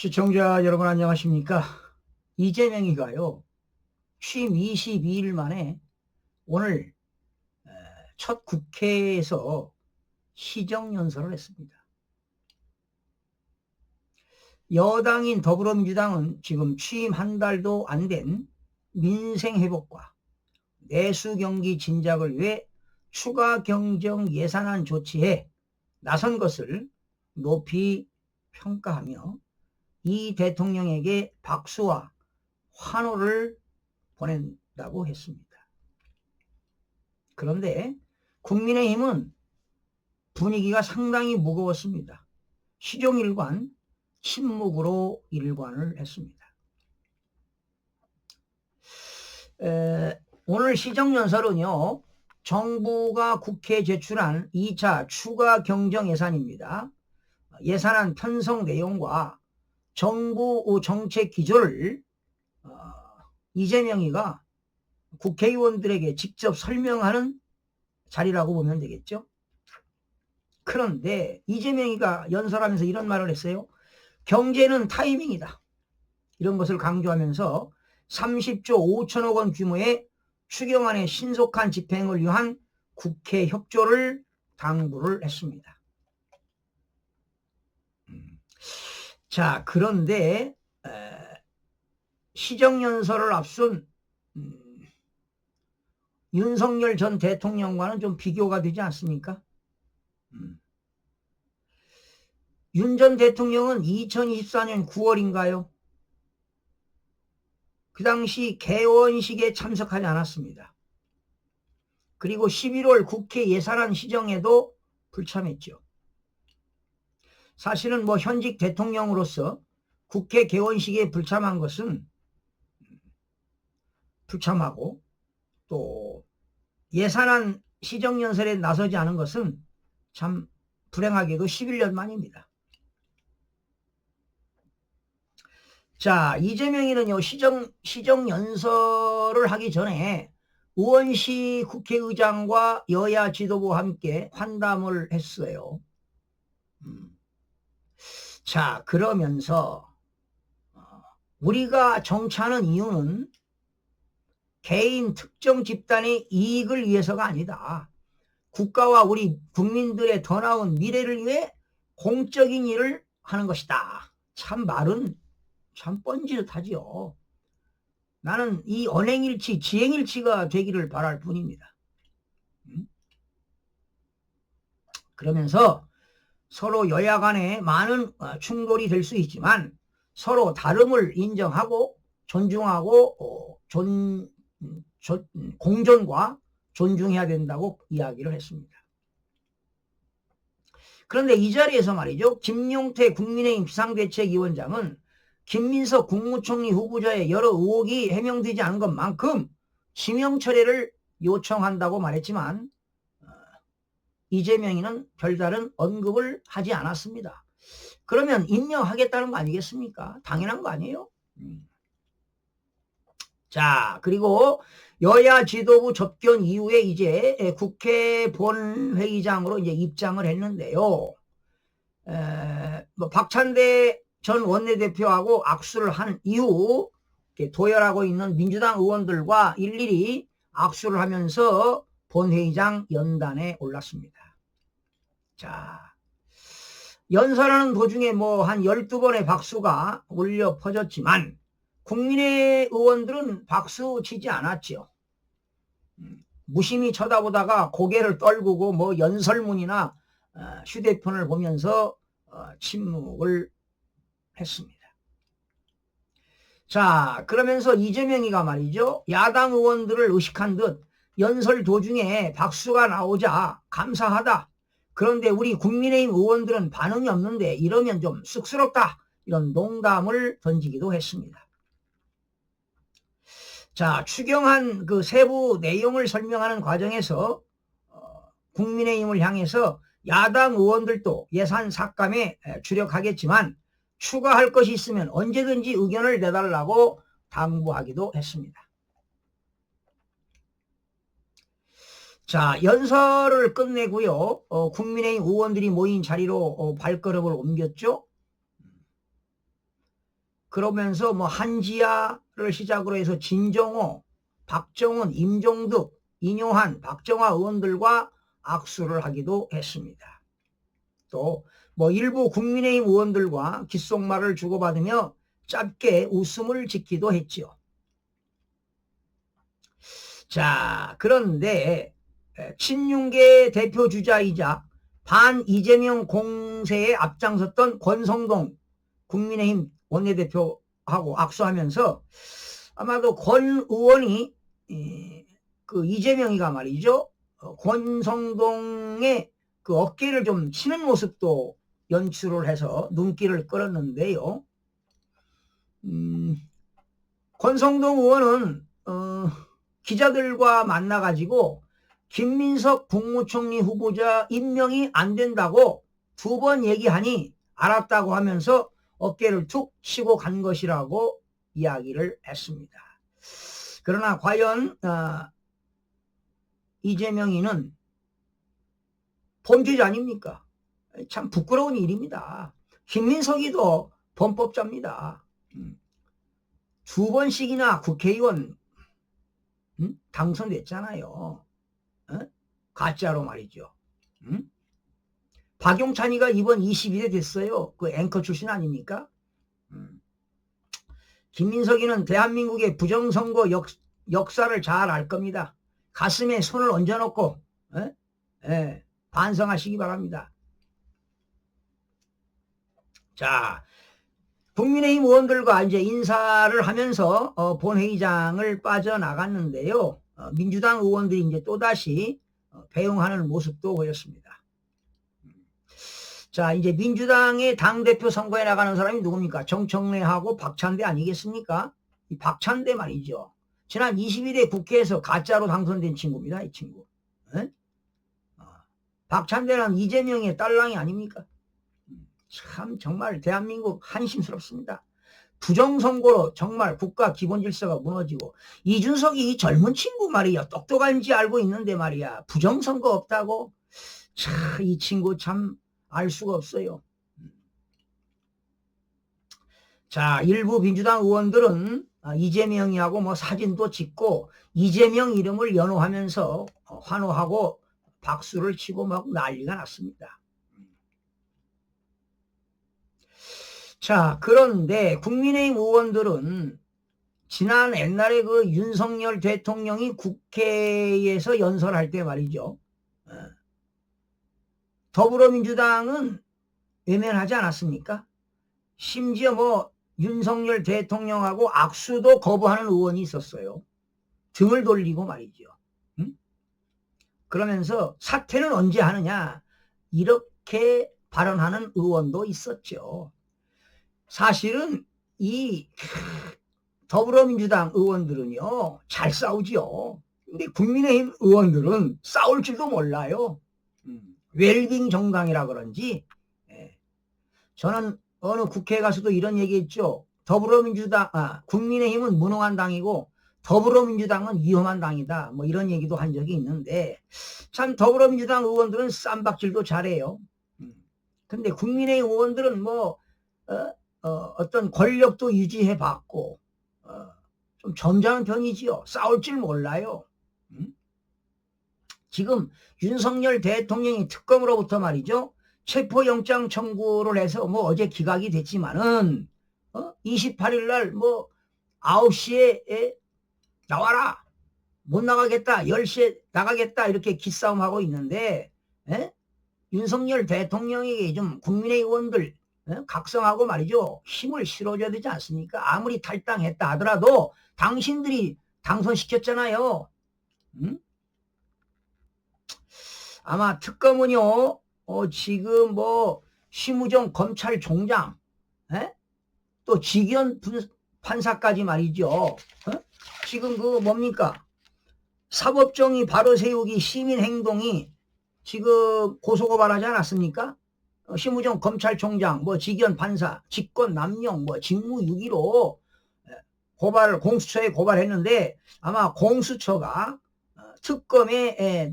시청자 여러분 안녕하십니까? 이재명이가요 취임 22일 만에 오늘 첫 국회에서 시정연설을 했습니다. 여당인 더불어민주당은 지금 취임 한 달도 안 된 민생회복과 내수경기 진작을 위해 추가 경정 예산안 조치에 나선 것을 높이 평가하며 이 대통령에게 박수와 환호를 보낸다고 했습니다. 그런데 국민의힘은 분위기가 상당히 무거웠습니다. 시종일관 침묵으로 일관을 했습니다. 오늘 시정연설은요, 정부가 국회에 제출한 2차 추가 경정 예산입니다. 예산안 편성 내용과 정부 정책 기조를 이재명이가 국회의원들에게 직접 설명하는 자리라고 보면 되겠죠. 그런데 이재명이가 연설하면서 이런 말을 했어요. 경제는 타이밍이다. 이런 것을 강조하면서 30조 5천억 원 규모의 추경안의 신속한 집행을 위한 국회 협조를 당부를 했습니다. 자, 그런데 시정연설을 앞둔 윤석열 전 대통령과는 좀 비교가 되지 않습니까? 윤 전 대통령은 2024년 9월인가요? 그 당시 개원식에 참석하지 않았습니다. 그리고 11월 국회 예산안 시정에도 불참했죠. 사실은 현직 대통령으로서 국회 개원식에 불참한 것은 불참하고 또 예산안 시정연설에 나서지 않은 것은 참 불행하게도 11년 만입니다. 자, 이재명이는요, 시정연설을 하기 전에 우원식 국회의장과 여야 지도부와 함께 환담을 했어요. 자, 그러면서 우리가 정치하는 이유는 개인 특정 집단의 이익을 위해서가 아니다. 국가와 우리 국민들의 더 나은 미래를 위해 공적인 일을 하는 것이다. 참 말은 참 뻔지듯하지요. 나는 이 언행일치, 지행일치가 되기를 바랄 뿐입니다. 그러면서 서로 여야 간에 많은 충돌이 될 수 있지만 서로 다름을 인정하고 존중하고 공존과 존중해야 된다고 이야기를 했습니다. 그런데 이 자리에서 말이죠. 김용태 국민의힘 비상대책위원장은 김민석 국무총리 후보자의 여러 의혹이 해명되지 않은 것만큼 지명 철회를 요청한다고 말했지만 이재명이는 별다른 언급을 하지 않았습니다. 그러면 임명하겠다는 거 아니겠습니까? 당연한 거 아니에요? 자, 그리고 여야 지도부 접견 이후에 이제 국회 본회의장으로 이제 입장을 했는데요. 박찬대 전 원내대표하고 악수를 한 이후 도열하고 있는 민주당 의원들과 일일이 악수를 하면서 본회의장 연단에 올랐습니다. 자, 연설하는 도중에 한 12번의 박수가 울려 퍼졌지만 국민의 의원들은 박수 치지 않았죠. 무심히 쳐다보다가 고개를 떨구고 연설문이나 휴대폰을 보면서 침묵을 했습니다. 자, 그러면서 이재명이가 말이죠. 야당 의원들을 의식한 듯 연설 도중에 박수가 나오자 감사하다. 그런데 우리 국민의힘 의원들은 반응이 없는데 이러면 좀 쑥스럽다. 이런 농담을 던지기도 했습니다. 자, 추경안 그 세부 내용을 설명하는 과정에서 국민의힘을 향해서 야당 의원들도 예산 삭감에 주력하겠지만 추가할 것이 있으면 언제든지 의견을 내달라고 당부하기도 했습니다. 자, 연설을 끝내고요. 국민의힘 의원들이 모인 자리로 발걸음을 옮겼죠. 그러면서 뭐 한지아를 시작으로 해서 진정호, 박정훈, 임종득, 인요한, 박정화 의원들과 악수를 하기도 했습니다. 또 뭐 일부 국민의힘 의원들과 귓속말을 주고받으며 짧게 웃음을 짓기도 했죠. 자, 그런데 친윤계 대표 주자이자 반 이재명 공세에 앞장섰던 권성동 국민의힘 원내대표하고 악수하면서 아마도 권 의원이 그 이재명이가 말이죠, 권성동의 그 어깨를 좀 치는 모습도 연출을 해서 눈길을 끌었는데요. 권성동 의원은 기자들과 만나가지고 김민석 국무총리 후보자 임명이 안 된다고 2번 얘기하니 알았다고 하면서 어깨를 툭 치고 간 것이라고 이야기를 했습니다. 그러나 과연 이재명이는 범죄자 아닙니까? 참 부끄러운 일입니다. 김민석이도 범법자입니다. 2번씩이나 국회의원 당선됐잖아요. 가짜로 말이죠. 박용찬이가 이번 22대 됐어요. 그 앵커 출신 아닙니까? 김민석이는 대한민국의 부정선거 역사를 잘 알 겁니다. 가슴에 손을 얹어놓고 반성하시기 바랍니다. 자, 국민의힘 의원들과 이제 인사를 하면서 본회의장을 빠져나갔는데요. 민주당 의원들이 이제 또다시 배웅하는 모습도 보였습니다. 자, 이제 민주당의 당대표 선거에 나가는 사람이 누굽니까? 정청래하고 박찬대 아니겠습니까? 이 박찬대 말이죠. 지난 22대 국회에서 가짜로 당선된 친구입니다. 이 친구. 박찬대는 이재명의 딸랑이 아닙니까? 참 정말 대한민국 한심스럽습니다. 부정선거로 정말 국가 기본질서가 무너지고, 이준석이 이 젊은 친구 말이야, 똑똑한지 알고 있는데 말이야, 부정선거 없다고? 참 이 친구 참 알 수가 없어요. 자, 일부 민주당 의원들은 이재명이하고 뭐 사진도 찍고 이재명 이름을 연호하면서 환호하고 박수를 치고 막 난리가 났습니다. 자, 그런데 국민의힘 의원들은 지난 옛날에 그 윤석열 대통령이 국회에서 연설할 때 말이죠, 더불어민주당은 외면하지 않았습니까? 심지어 뭐 윤석열 대통령하고 악수도 거부하는 의원이 있었어요. 등을 돌리고 말이죠. 그러면서 사퇴는 언제 하느냐, 이렇게 발언하는 의원도 있었죠. 사실은 이 더불어민주당 의원들은요, 잘 싸우지요. 근데 국민의힘 의원들은 싸울 줄도 몰라요. 웰빙 정당이라 그런지. 저는 어느 국회에 가서도 이런 얘기했죠. 국민의힘은 무능한 당이고 더불어민주당은 위험한 당이다, 뭐 이런 얘기도 한 적이 있는데, 참 더불어민주당 의원들은 쌈박질도 잘해요. 근데 국민의힘 의원들은 뭐 어떤 권력도 유지해 봤고 좀 점잖은 편이지요. 싸울 줄 몰라요. 지금 윤석열 대통령이 특검으로부터 말이죠, 체포영장 청구를 해서 뭐 어제 기각이 됐지만은 28일 날 뭐 9시에 나와라, 못 나가겠다, 10시에 나가겠다, 이렇게 기싸움하고 있는데, 윤석열 대통령에게 좀 국민의힘 의원들 각성하고 말이죠, 힘을 실어줘야 되지 않습니까? 아무리 탈당했다 하더라도 당신들이 당선시켰잖아요. 아마 특검은요, 지금 뭐 심우정 검찰총장, 또 지기현 판사까지 말이죠, 지금 그 뭡니까, 사법정의 바로 세우기 시민행동이 지금 고소고발하지 않았습니까? 심우정 검찰총장, 뭐 지기현 판사, 직권 남용, 뭐 직무유기로 공수처에 고발했는데, 아마 공수처가 특검에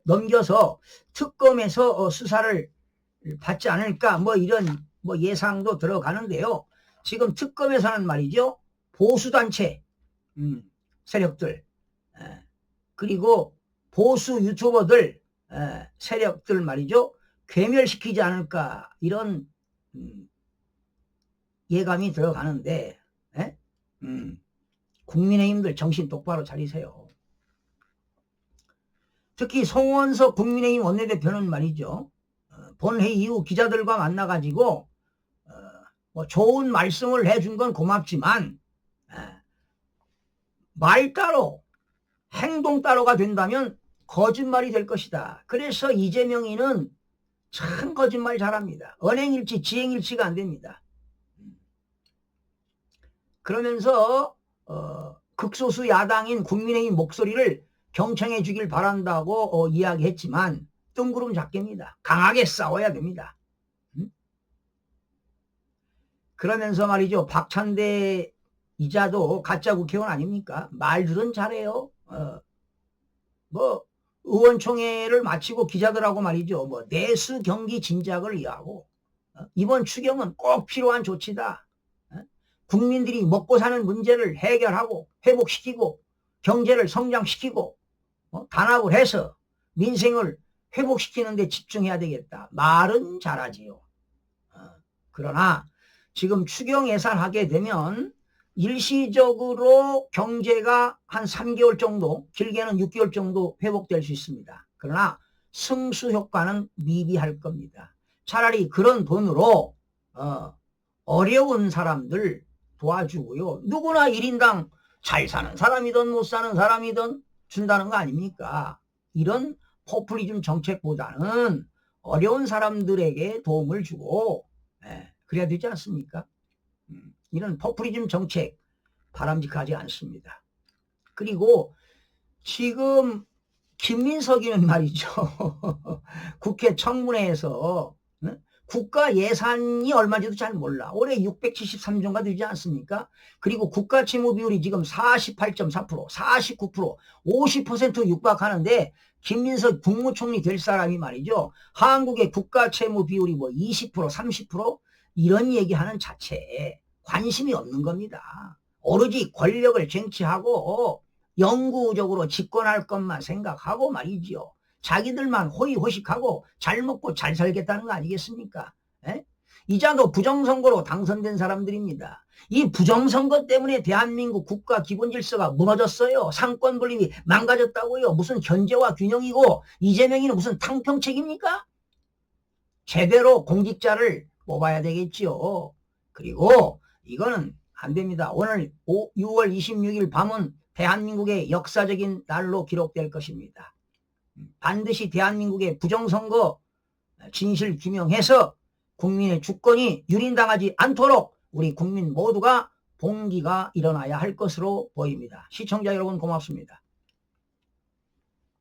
넘겨서 특검에서 수사를 받지 않을까, 뭐 이런 뭐 예상도 들어가는데요. 지금 특검에서는 말이죠. 보수단체 세력들 그리고 보수 유튜버들 세력들 말이죠. 괴멸시키지 않을까 이런 예감이 들어가는데 국민의힘들 정신 똑바로 차리세요. 특히 송원석 국민의힘 원내대표는 말이죠. 본회의 이후 기자들과 만나가지고 뭐 좋은 말씀을 해준 건 고맙지만 말 따로 행동 따로가 된다면 거짓말이 될 것이다. 그래서 이재명이는 참 거짓말 잘합니다. 언행일치 지행일치가 안 됩니다. 그러면서 극소수 야당인 국민의힘 목소리를 경청해 주길 바란다고 이야기했지만 뜬구름 잡기입니다. 강하게 싸워야 됩니다. 그러면서 말이죠. 박찬대 이자도 가짜 국회의원 아닙니까? 말들은 잘해요. 뭐 의원총회를 마치고 기자들하고 말이죠. 뭐 내수 경기 진작을 이해하고 이번 추경은 꼭 필요한 조치다. 국민들이 먹고 사는 문제를 해결하고 회복시키고 경제를 성장시키고 단합을 해서 민생을 회복시키는 데 집중해야 되겠다. 말은 잘하지요. 그러나 지금 추경 예산 하게 되면 일시적으로 경제가 한 3개월 정도, 길게는 6개월 정도 회복될 수 있습니다. 그러나 승수 효과는 미비할 겁니다. 차라리 그런 돈으로 어려운 사람들 도와주고요. 누구나 1인당 잘 사는 사람이든 못 사는 사람이든 준다는 거 아닙니까? 이런 포퓰리즘 정책보다는 어려운 사람들에게 도움을 주고 그래야 되지 않습니까? 이런 포퓰리즘 정책 바람직하지 않습니다. 그리고 지금 김민석이는 말이죠. 국회 청문회에서 국가 예산이 얼마인지도 잘 몰라. 올해 673조가 되지 않습니까? 그리고 국가 채무 비율이 지금 48.4%, 49%, 50% 육박하는데 김민석 국무총리 될 사람이 말이죠. 한국의 국가 채무 비율이 뭐 20%, 30% 이런 얘기하는 자체에 관심이 없는 겁니다. 오로지 권력을 쟁취하고 영구적으로 집권할 것만 생각하고 말이죠. 자기들만 호의호식하고 잘 먹고 잘 살겠다는 거 아니겠습니까? 이자도 부정선거로 당선된 사람들입니다. 이 부정선거 때문에 대한민국 국가 기본질서가 무너졌어요. 상권 분립이 망가졌다고요. 무슨 견제와 균형이고 이재명이는 무슨 탕평책입니까? 제대로 공직자를 뽑아야 되겠지요. 그리고 이거는 안 됩니다. 오늘 6월 26일 밤은 대한민국의 역사적인 날로 기록될 것입니다. 반드시 대한민국의 부정선거 진실 규명해서 국민의 주권이 유린당하지 않도록 우리 국민 모두가 봉기가 일어나야 할 것으로 보입니다. 시청자 여러분 고맙습니다.